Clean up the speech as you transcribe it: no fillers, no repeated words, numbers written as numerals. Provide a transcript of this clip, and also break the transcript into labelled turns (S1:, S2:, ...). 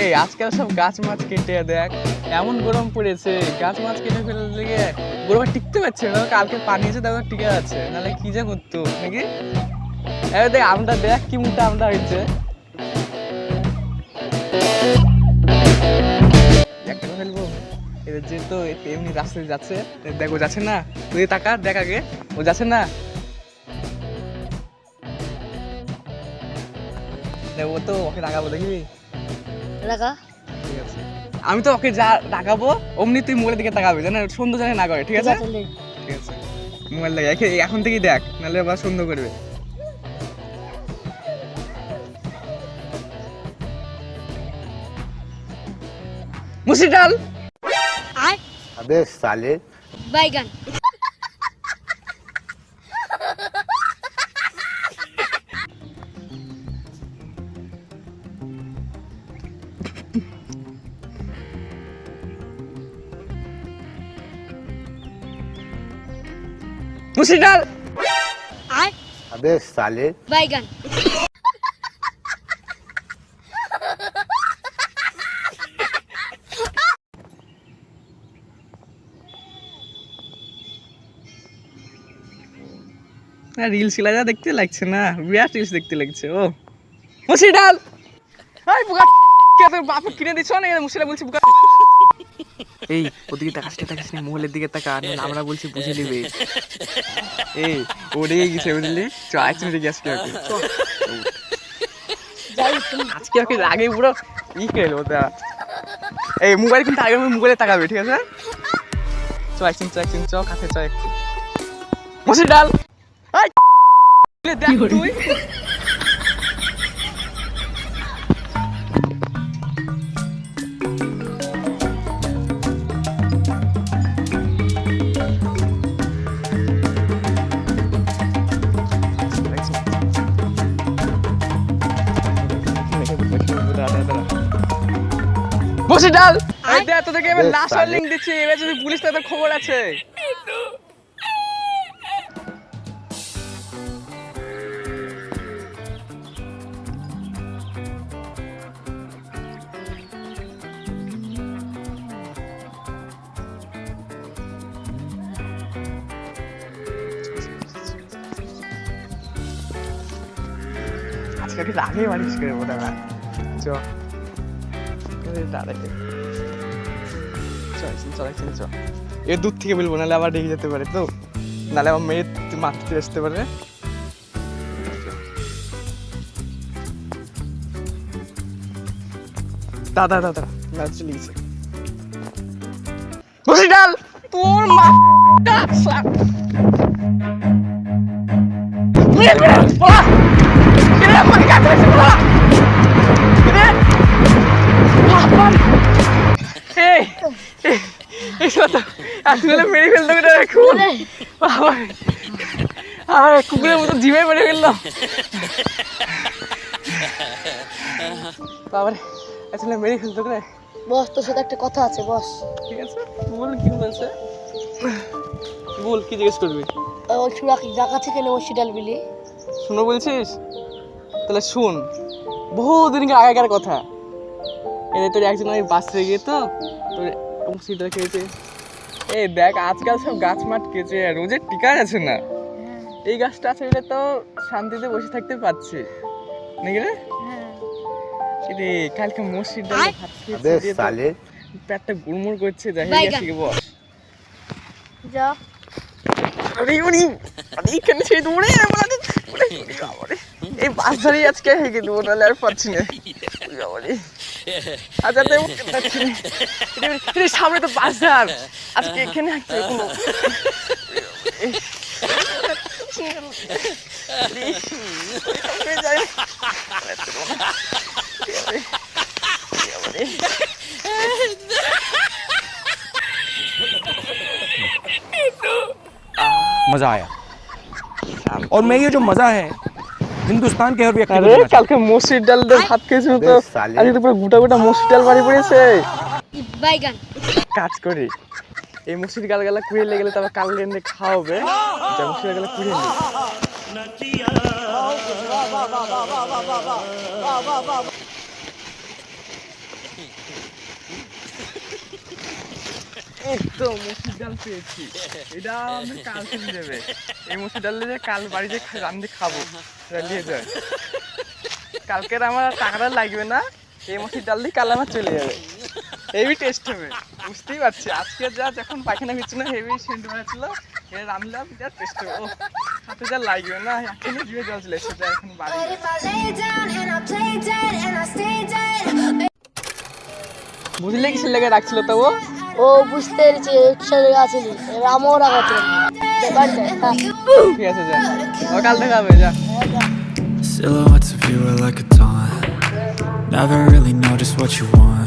S1: এই আজকাল সব গাছ মাছ কেটে দেখ, এমন গরম পড়েছে, গাছ মাছ কেটে ফেলে লেগে গরমে টিকতে পারছে না। কালকে পানি এসে দেখো টিকে আছে, নাহলে কি যে করতো নাকি। এবার দেখ আমটা দেখ কি মোটা আমটা হয়েছে। একটা ফেলবো এবার যেহেতু এমনি রাস্তায় যাচ্ছে, দেখো যাচ্ছে না, তুই তাকা দেখ আগে, ও যাচ্ছে না। ও তো ওকে রাগাবো, দেখবি
S2: রাখা
S1: ঠিক আছে। আমি তো ওকে যা রাগাবো অমনি তুই মোবাইলের দিকে তাকাবি, জানা সন্ধ্যা জানে না করে, ঠিক আছে ঠিক আছে। মোবাইল লাগে এখন থেকেই দেখ, নাহলে আবার সন্ধ্যা করবে। মুসি ডাল
S2: আর
S3: अबे साले
S2: বাইগান
S1: মুসি ডাল
S2: আর
S3: अबे साले
S2: বাইগান
S1: রিলস গুলা যা দেখতে লাগছে না, বিরাট রিলস দেখতে লাগছে। ও মুসি ডাল, এই বুকা কে তোর বাপ কিনে দিছ না, মুসিরা বলছি বুকা। এই ওদিকে তাকাস না, মোবাইলের দিকে তাকা, নাহলে আমরা বলছি বুঝে নিবে। এই ওদিকে গেছে বুঝলি, চ আইসক্রিম দিকে আজকে ওকে আজকে ওকে রাগে পুরো ই খেলো ওটা। এই মোবাইল কিন্তু আগে মোবাইলে তাকাবে, ঠিক আছে। চ আইসক্রিম চ কাছে চ একটু। মুসি ডাল এই দেখ তুই বসে ডাল। এই দেখ তোদেরকে এবার লাস্ট ওয়ার্নিং দিচ্ছি, এবার যদি পুলিশ তাদের খবর আছে। আজকে কি রাগে বাড়িস করে বোধ হয়। চ দাঁড়াই চ এ দূর থেকে বলবো, নাহলে আবার রেগে যেতে পারে, তো নাহলে আমার মেয়ে মারতে আসতে পারে। দাদা চলে গেছে। বসি ডাল তোর মা মেরে ফেলতো কুকুরের মতো জিভে মেরে ফেললো। বাবারে আসলে মেরে ফেলতো রে।
S2: বস, তোর সাথে একটা কথা আছে বস।
S1: ঠিক আছে বল, কি বলছে বল, কি জিজ্ঞেস করবি।
S2: ওই চূড়া যা কাছে কেন ওই সিডাল বিলি
S1: শুনো বলছিস, তাহলে শুন। বহুদিন আগেকার কথা। এদের তোর একজন ওই বাস হয়ে গিয়ে তো তোর সিডাল খেয়েছে। এই দেখ আজকাল সব গাছ মাঠ কেটে রোজের টিকা আছে না, এই গাছটা আছে বলে তো শান্তিতে বসে থাকতে পারছি নাকি রে। রে কালকে মসজিদ ডালে ভাত খেয়েছি, পেটটা গুড়মুড় করছে, যাই আসি বস।
S2: যা
S1: আরে উনি এইখানে ছেড়ে দৌড়ে এই বাস ধরেই আজকে হেগে দেবো, নাহলে আর পাচ্ছি না। আচ্ছা সামনে তো বাস ধার, আজকে এখানে হাঁটতে কোনো
S4: मजा आया और मैं ये जो मजा है हिंदुस्तान के हर व्यक्ति को
S1: আরে কালকে মসজিদ ডাল দিয়ে ভাত খেয়েছি তো, আজকে তো পুরো গোটা গোটা মসজিদ ডাল বাড়ি পড়েছে।
S2: বাইগান
S1: কাজ করি, এই মসজিদ গালগালা কুড়িয়ে লেগে গেলে তারপর কাল এনে খাওয়াবে, যা মসজিদ গালগালা কুড়িয়ে নি। এই তো মসুর ডাল পেয়েছি, এটা আমি কালকে নিয়ে যাবে। এই মসুর ডাল দিয়ে কাল বাড়িতে রান্ধে খাবো, সেটা নিয়ে যায়। কালকের আমার আর টাকাটা লাগবে না, এই মসুর ডাল দিয়ে কাল আমার চলে যাবে। হেভি টেস্ট হবে, বুঝতেই পারছি। আজকে যা যখন পায়খানা হচ্ছে না, হেভি সেন্ট মারাচ্ছিল, এটা রান্নাম যা টেস্ট হবে। ও হাতে যা লাগবে না, এখনই জিভে জল চলে এসেছে, এখন বাড়ি। বুঝলে কিসের লেগে রাখছিল তো ও?
S2: ও বুঝতে পেরেছি একসাথে আছিলি, এবার আমিও রাখাচ্ছি বাড়িতে।
S1: ঠিক আছে, যা, ও কাল দেখা হবে, যা।
S5: Silhouettes of you are like a taunt. Never really know just what you want.